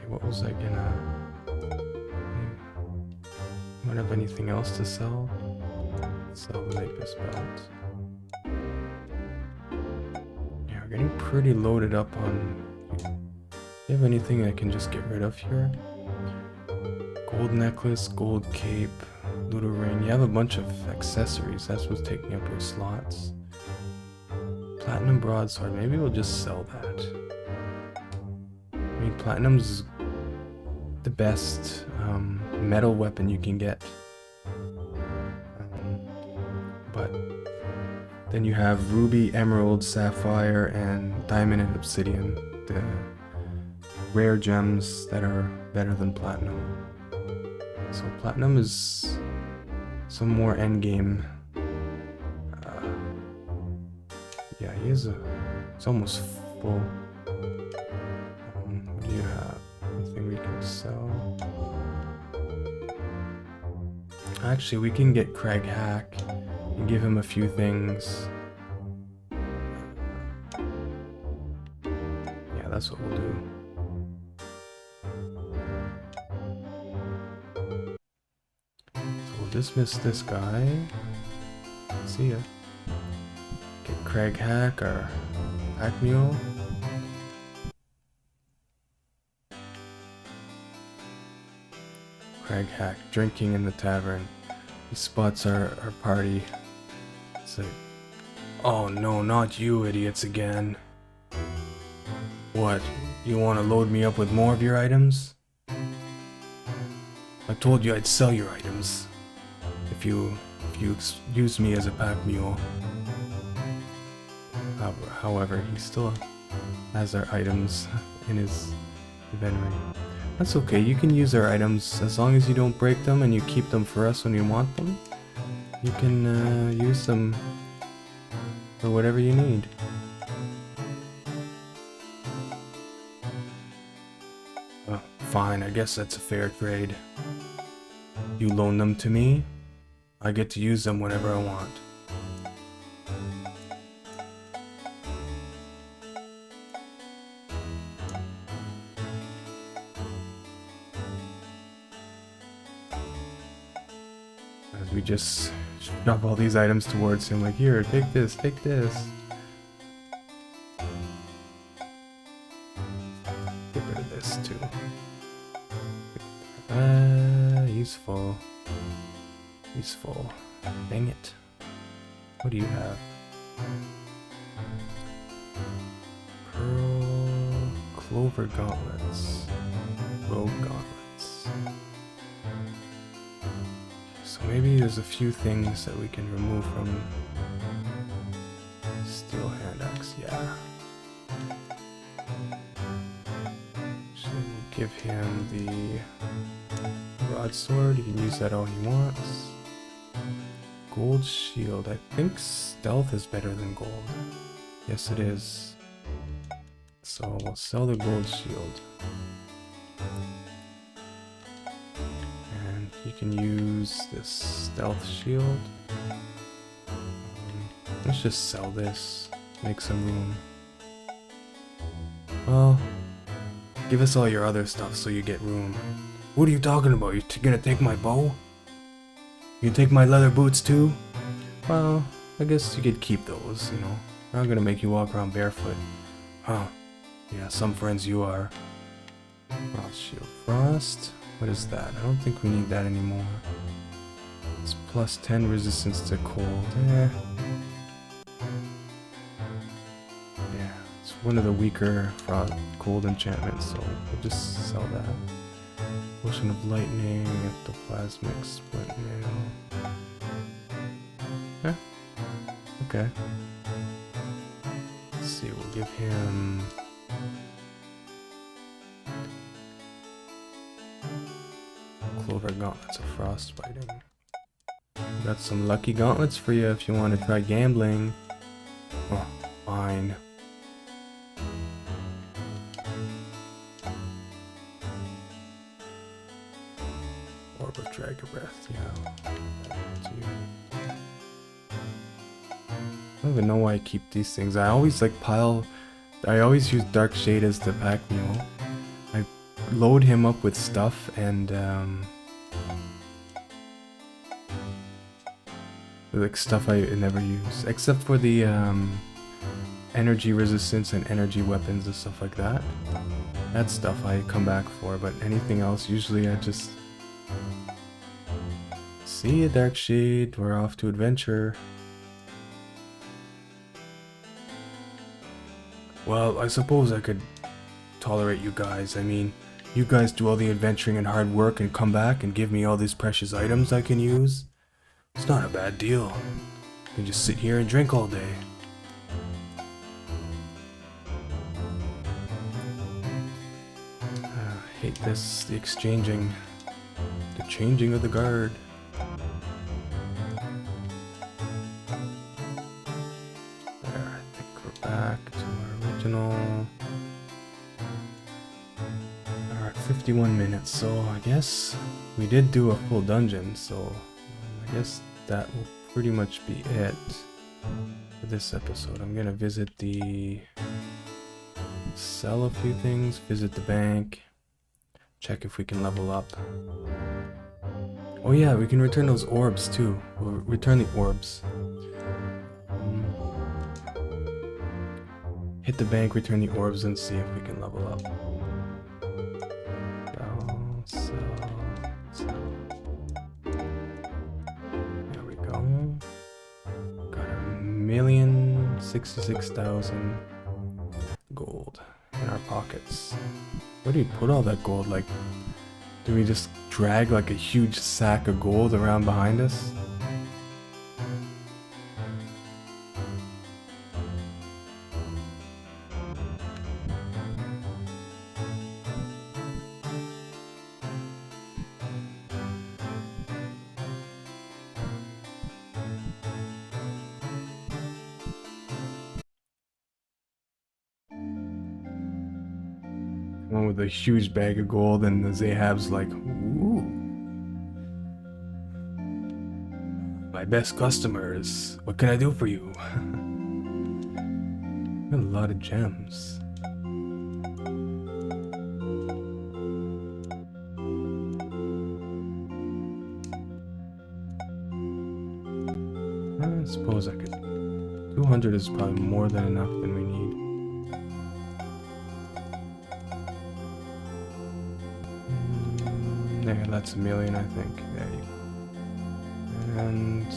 what was I gonna? Don't have anything else to sell. Sell the Lapis belt. Yeah, we're getting pretty loaded up on. Do you have anything I can just get rid of here? Gold necklace, gold cape, ludo ring. You have a bunch of accessories. That's what's taking up your slots. Platinum broadsword. Maybe we'll just sell that. I mean, platinum's the best metal weapon you can get. But then you have ruby, emerald, sapphire, and diamond and obsidian. The rare gems that are better than platinum. So platinum is some more endgame. Yeah, it's almost full. What do you have? Anything we can sell? Actually, we can get Craig Hack and give him a few things. Yeah, that's what we'll do. So we'll dismiss this guy. See ya. Get Craig Hack, our Hack Mule. Craig Hack, drinking in the tavern. He spots our party. It's like, oh no, not you idiots again. What, you want to load me up with more of your items? I told you I'd sell your items if you use me as a pack mule. However, he still has our items in his inventory. That's okay, you can use our items as long as you don't break them and you keep them for us when you want them. You can use them for whatever you need. Fine, I guess that's a fair trade. You loan them to me, I get to use them whenever I want. As we just shove all these items towards him, like, here, take this, take this. Get rid of this too. He's full. He's full. Dang it. What do you have? Pearl Clover gauntlets. Rogue gauntlets. So maybe there's a few things that we can remove from steel hand axe. Yeah. Should we give him the broadsword? He can use that all he wants. Gold shield. I think stealth is better than gold. Yes, it is. So we'll sell the gold shield. And he can use this stealth shield. Let's just sell this. Make some room. Well, give us all your other stuff so you get room. What are you talking about? You gonna take my bow? You take my leather boots too? Well, I guess you could keep those, you know. I'm not gonna make you walk around barefoot. Huh. Yeah, some friends you are. Frost shield. Frost? What is that? I don't think we need that anymore. It's plus 10 resistance to cold. Yeah, it's one of the weaker cold enchantments, so we'll just sell that. Potion of lightning, ectoplasmic splint nail. Okay. Let's see, we'll give him... Clover gauntlets of frostbiting. Got some lucky gauntlets for you if you want to try gambling. Oh, fine. Orb of Dragon Breath, yeah. I don't even know why I keep these things. I always like I always use Dark Shade as the pack mule. I load him up with stuff and like stuff I never use, except for the energy resistance and energy weapons and stuff like that. That stuff I come back for, but anything else, usually I just... See ya, Dark Shade, we're off to adventure. Well, I suppose I could tolerate you guys. I mean, you guys do all the adventuring and hard work and come back and give me all these precious items I can use. It's not a bad deal. I can just sit here and drink all day. I hate this, the exchanging, the changing of the guard. There, I think we're back to our original. Alright, 51 minutes, so I guess we did do a full dungeon, so I guess that will pretty much be it for this episode. I'm gonna sell a few things, visit the bank, check if we can level up. Oh yeah, we can return those orbs too. We'll return the orbs. Hit the bank, return the orbs, and see if we can level up. Sell. There we go. Got 1,066,000 gold in our pockets. Where do you put all that gold? Like, do we just drag like a huge sack of gold around behind us? One with a huge bag of gold, and the Zahab's like, ooh. My best customers, what can I do for you? A lot of gems. I suppose I could. 200 is probably more than enough than we need. There, that's 1 million, I think. There you go. And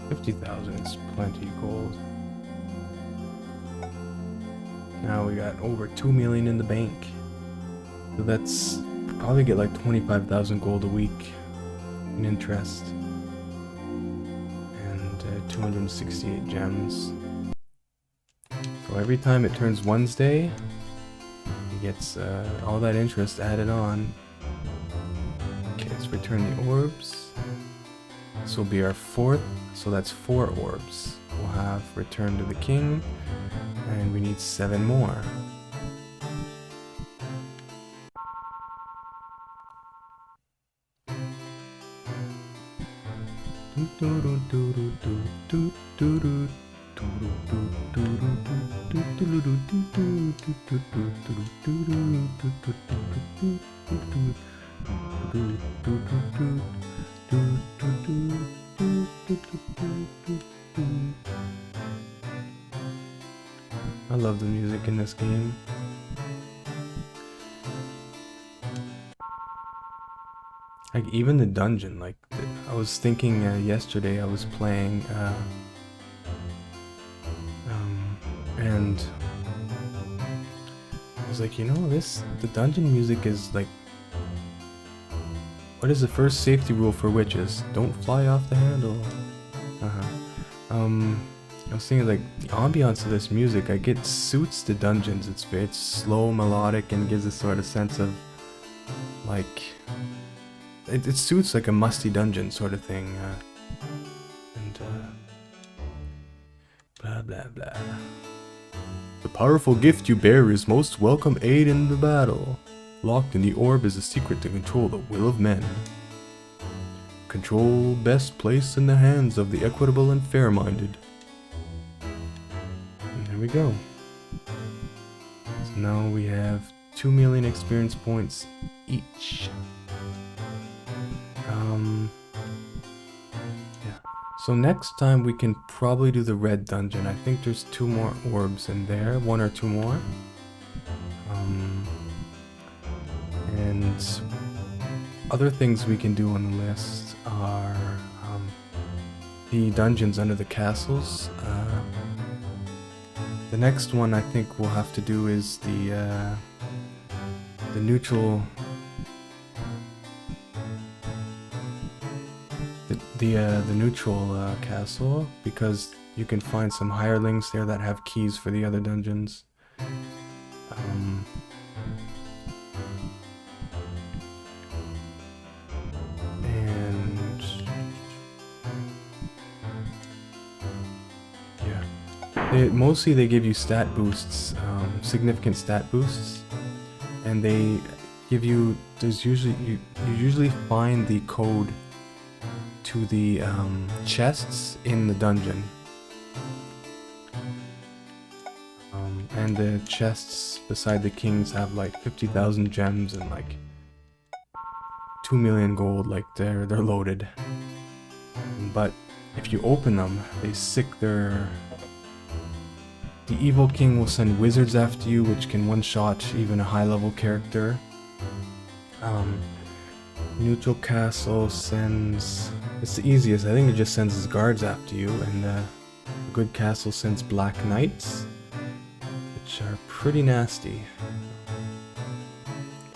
50,000 is plenty of gold. Now we got over 2 million in the bank. So that's probably get like 25,000 gold a week in interest. And 268 gems. So every time it turns Wednesday, he gets all that interest added on. Okay, let's return the orbs. This will be our 4th, so that's 4 orbs. We'll have Return to the King, and we need 7 more. I love the music in this game. Like, even the dungeon, like, I was thinking yesterday I was playing, and I was like, you know, the dungeon music is like What is the first safety rule for witches? Don't fly off the handle. I was thinking like the ambiance of this music, I get suits to dungeons. It's slow, melodic, and gives a sort of sense of like it suits like a musty dungeon sort of thing. Blah blah blah. The powerful gift you bear is most welcome aid in the battle. Locked in the orb is a secret to control the will of men. Control best placed in the hands of the equitable and fair-minded. And there we go. So now we have 2 million experience points each. Yeah. So next time we can probably do the red dungeon. I think there's 2 more orbs in there, 1 or 2 more. And other things we can do on the list are the dungeons under the castles. The next one I think we'll have to do is the neutral, the neutral castle, because you can find some hirelings there that have keys for the other dungeons. Mostly they give you stat boosts, significant stat boosts, and they give you, you usually find the code to the chests in the dungeon. And the chests beside the kings have like 50,000 gems and like 2 million gold, like they're loaded. But if you open them, they sick their... The evil king will send wizards after you, which can one-shot even a high-level character. Neutral castle sends... It's the easiest. I think it just sends his guards after you, and good castle sends black knights, which are pretty nasty.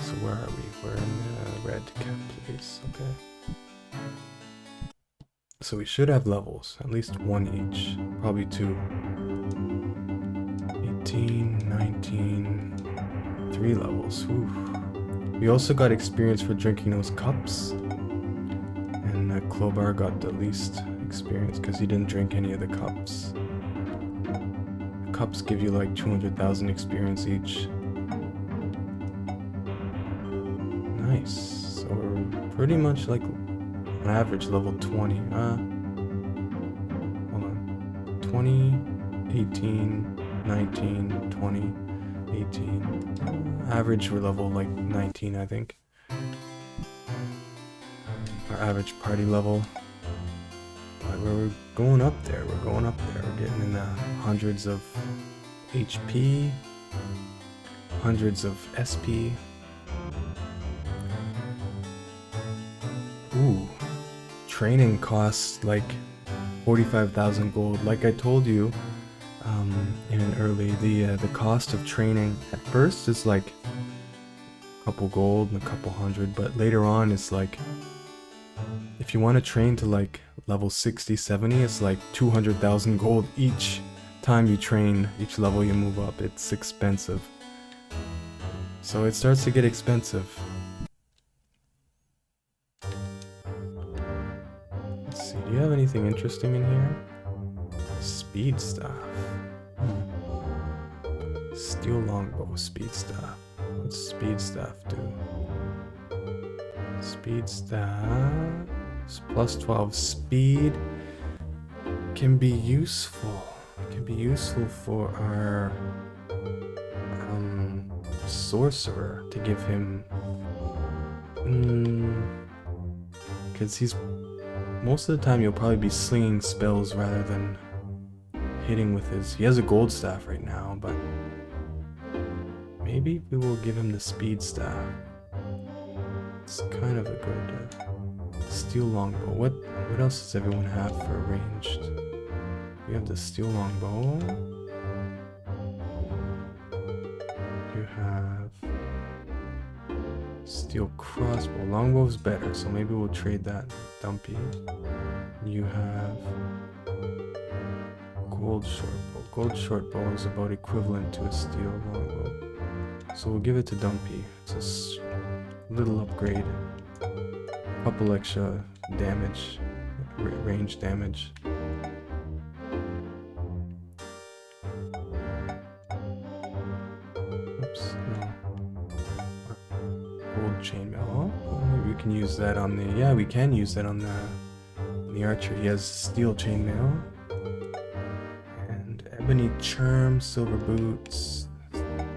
So where are we? We're in the red place. Okay. So we should have levels, at least 1 each, probably 2. 18, 19, 3 levels. Oof. We also got experience for drinking those cups, and Klobar got the least experience because he didn't drink any of the cups. The cups give you like 200,000 experience each. Nice. So we're pretty much like on average level 20. Hold on. 20, 18... 19, 20, 18. Average we're level like 19, I think. Our average party level. But we're going up there. We're going up there. We're getting in the hundreds of HP, hundreds of SP. Ooh. Training costs like 45,000 gold. Like I told you, in an early, the cost of training at first is like a couple gold and a couple hundred, but later on it's like, if you want to train to like level 60, 70, it's like 200,000 gold each time you train, each level you move up. It's expensive. So it starts to get expensive. Let's see, do you have anything interesting in here? Speed stuff. Steel longbow, speed staff. What's speed staff do? Speed staff plus 12 speed can be useful. It can be useful for our sorcerer to give him, because he's most of the time you'll probably be slinging spells rather than hitting with his... He has a gold staff right now, but maybe we will give him the speed staff. It's kind of a good steel longbow. What else does everyone have for ranged? We have the steel longbow. You have steel steel crossbow. Longbow's better, so maybe we'll trade that. Dumpy. You have gold shortbow. Gold shortbow is about equivalent to a steel longbow. So we'll give it to Dumpy. It's a little upgrade. Couple extra damage, range damage. Oops, no. Gold chainmail. Oh, maybe we can use that on the. Yeah, we can use that on the archer. He has steel chainmail and ebony charm, silver boots,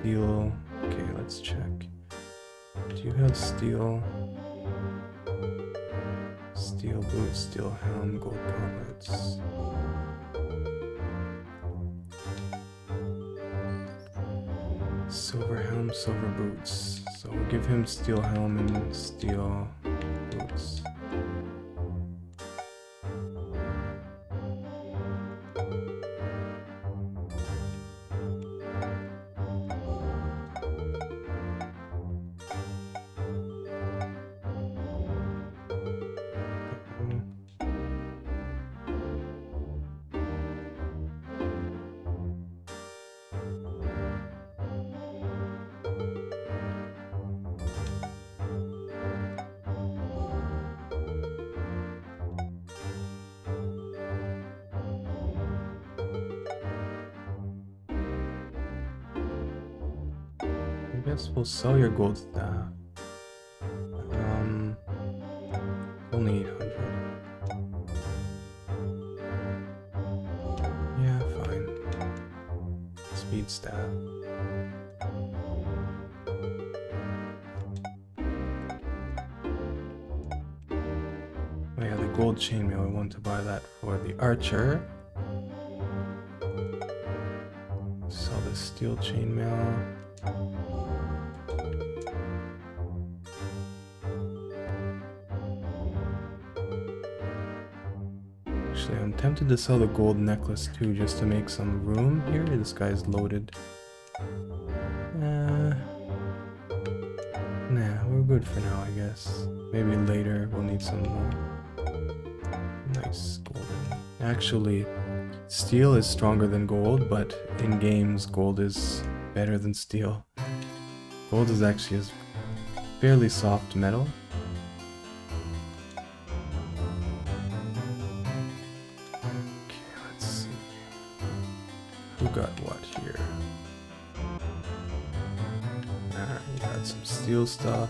steel. Okay, let's check. Do you have steel? Steel boots, steel helm, gold gauntlets. Silver helm, silver boots. So we'll give him steel helm and steel boots. I guess we'll sell your gold staff. Only 800. Yeah, fine. Speed staff. Oh yeah, the gold chainmail, I want to buy that for the archer. Sell the steel chainmail. Actually, I'm tempted to sell the gold necklace too, just to make some room here. This guy's loaded. Nah, we're good for now, I guess. Maybe later we'll need some more. Nice golden. Actually, steel is stronger than gold, but in games, gold is better than steel. Gold is actually a fairly soft metal. Who got what here? You got some steel stuff.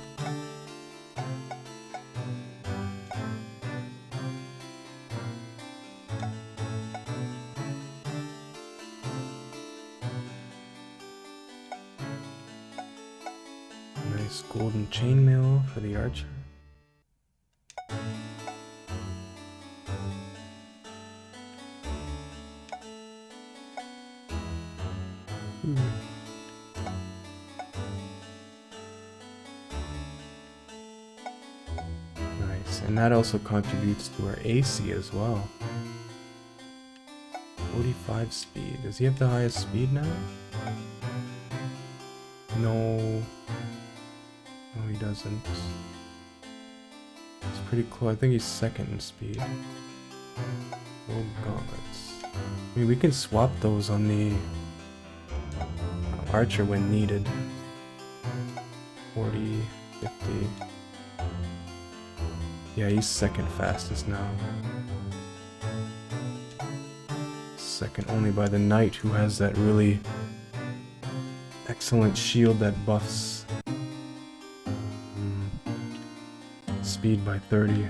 Nice golden chainmail for the archer. Nice, and that also contributes to our AC as well. 45 speed. Does he have the highest speed now? No. No, he doesn't. It's pretty cool. I think he's second in speed. Gold gauntlets. I mean, we can swap those on the archer when needed. 40, 50. Yeah, he's second fastest now. Second only by the knight, who has that really excellent shield that buffs speed by 30.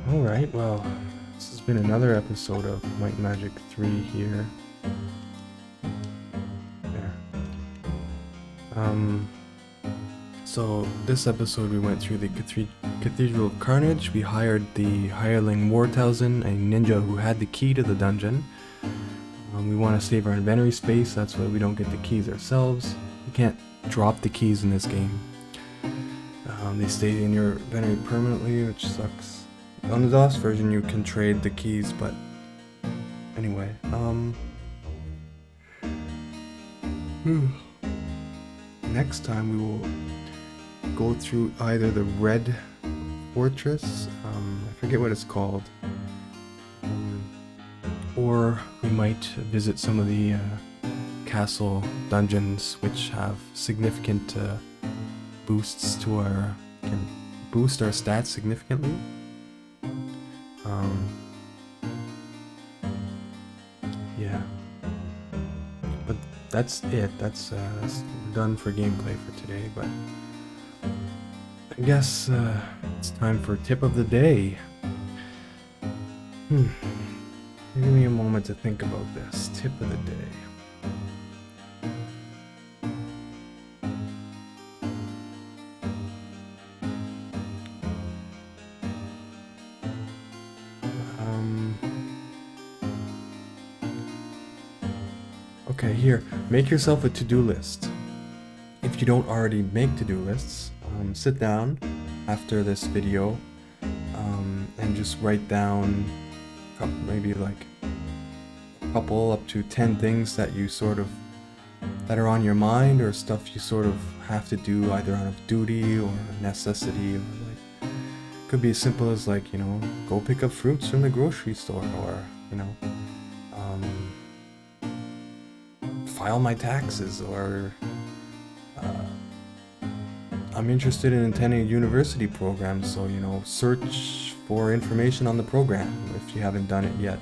Alright, well, this has been another episode of Might and Magic 3 here. So this episode we went through the Cathedral of Carnage. We hired the hireling Wartowsan, a ninja who had the key to the dungeon. We want to save our inventory space, that's why we don't get the keys ourselves. You can't drop the keys in this game. They stay in your inventory permanently, which sucks. On the DOS version you can trade the keys, but anyway, next time we will go through either the Red Fortress, I forget what it's called, or we might visit some of the castle dungeons, which have significant boosts to can boost our stats significantly. Yeah, but that's it. That's done for gameplay for today. But I guess it's time for tip of the day. Give me a moment to think about this. Tip of the day. Okay, here, make yourself a to-do list. If you don't already make to-do lists, sit down after this video and just write down maybe like a couple up to 10 things that you that are on your mind, or stuff you sort of have to do either out of duty or necessity, or like could be as simple as like, you know, go pick up fruits from the grocery store, or, you know, file my taxes, or I'm interested in attending a university program, so, you know, search for information on the program if you haven't done it yet.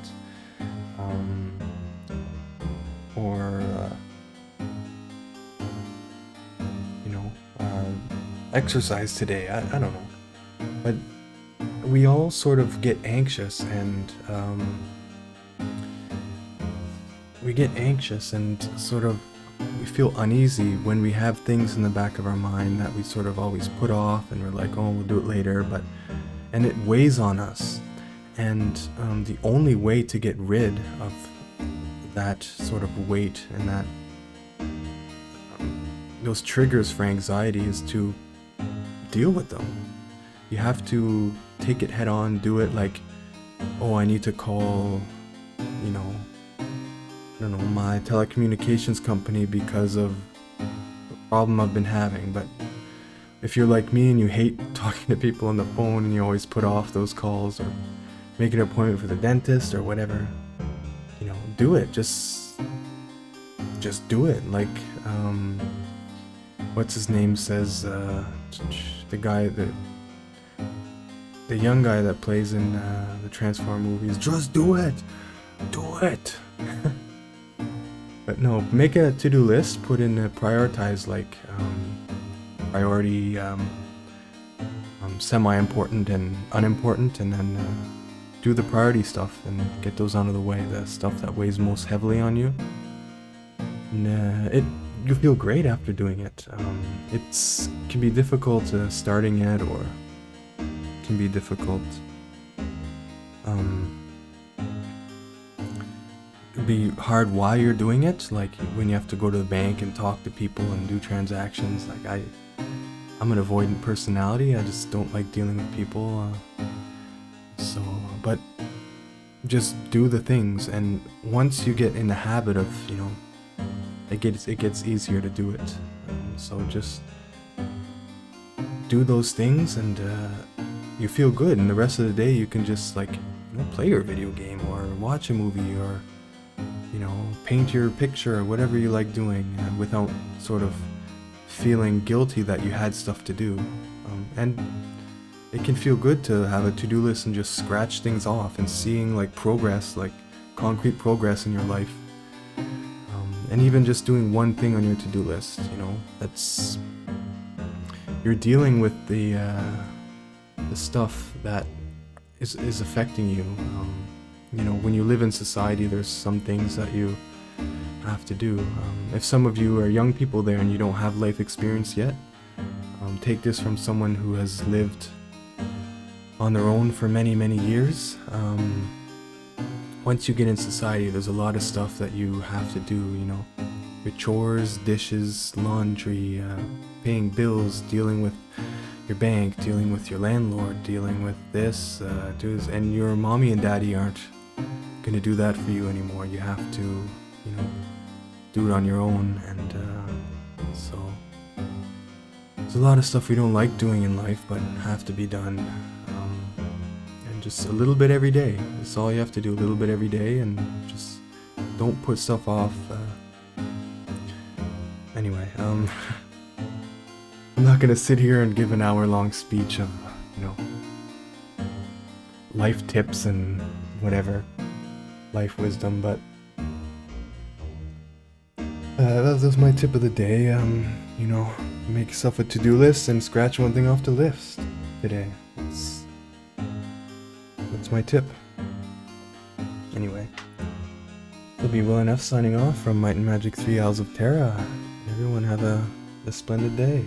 Or you know, exercise today. I don't know, but we all sort of get anxious, and sort of we feel uneasy when we have things in the back of our mind that we sort of always put off, and we're like, oh, we'll do it later, and it weighs on us. And the only way to get rid of that sort of weight and that those triggers for anxiety is to deal with them. You have to take it head on, do it like, oh, I need to call, you know, I don't know, my telecommunications company because of the problem I've been having. But if you're like me and you hate talking to people on the phone and you always put off those calls, or make an appointment for the dentist or whatever, you know, do it. Just do it. Like, what's his name says, the guy that, the young guy that plays in the Transform movies, just do it. Do it. But no, make a to-do list, put in prioritize, like priority, semi-important and unimportant, and then do the priority stuff and get those out of the way, the stuff that weighs most heavily on you. And you feel great after doing it. It can be difficult starting it, or can be difficult be hard while you're doing it, like when you have to go to the bank and talk to people and do transactions. Like I'm an avoidant personality. I just don't like dealing with people, but just do the things, and once you get in the habit of, you know, it gets easier to do it. So just do those things, and you feel good, and the rest of the day you can just, like, you know, play your video game or watch a movie, or, you know, paint your picture, or whatever you like doing, without sort of feeling guilty that you had stuff to do. And it can feel good to have a to-do list and just scratch things off and seeing, like, progress, like concrete progress in your life. And even just doing one thing on your to-do list, you know, that's, you're dealing with the stuff that is affecting you. You know, when you live in society, there's some things that you have to do. If some of you are young people there and you don't have life experience yet, take this from someone who has lived on their own for many, many years. Once you get in society, there's a lot of stuff that you have to do, you know, your chores, dishes, laundry, paying bills, dealing with your bank, dealing with your landlord, dealing with this, and your mommy and daddy aren't gonna do that for you anymore. You have to, you know, do it on your own, and so There's a lot of stuff we don't like doing in life, but have to be done. And just a little bit every day. That's all you have to do, a little bit every day, and just don't put stuff off. Anyway, I'm not gonna sit here and give an hour-long speech of, life tips and whatever, life wisdom, but that's my tip of the day. Make yourself a to-do list and scratch one thing off the list today. That's my tip. Anyway, it'll be WilNF signing off from Might and Magic 3 Isles of Terra. Everyone have a splendid day.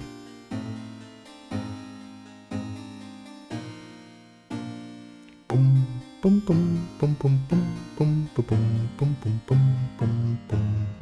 Boom, boom, boom, boom, boom, boom, boom, boom, boom, boom, boom, boom, boom, boom.